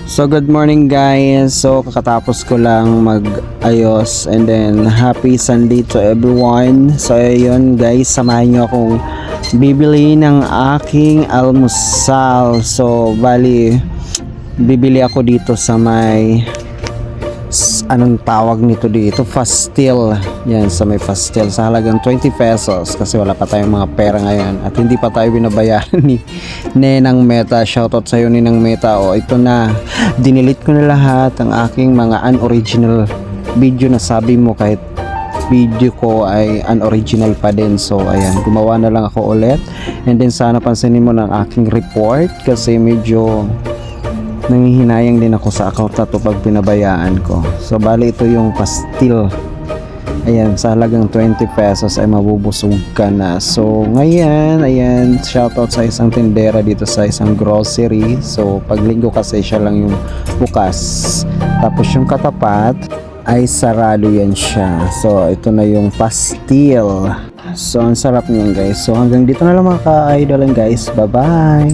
So good morning guys. So kakatapos ko lang mag-ayos and then happy Sunday to everyone. So ayun guys, samahan niyo akong bibili ng aking almusal. So bali bibili ako dito sa may anong tawag nito dito, Fastil. Yan, sa may Fastil sa halagang 20 pesos kasi wala pa tayong mga pera ngayon at hindi pa tayo binabayaran ni Nenang Meta. Shoutout sa iyo Nenang Meta. O ito na, dinilit ko na lahat ang aking mga unoriginal video na sabi mo kahit video ko ay unoriginal pa din. So ayan, gumawa na lang ako ulit and then sana pansinin mo ng aking report kasi medyo nangihinayang din ako sa account na to pag pinabayaan ko. So bali ito yung pastil, ayan, sa halagang 20 pesos ay mabubusog ka na. So ngayon, ayan, shoutout sa isang tindera dito sa isang grocery. So pag linggo kasi siya lang yung bukas, tapos yung katapat ay sarado yan siya. So ito na yung pastil. So ang sarap niyan guys. So hanggang dito na lang mga ka-idol guys, bye bye.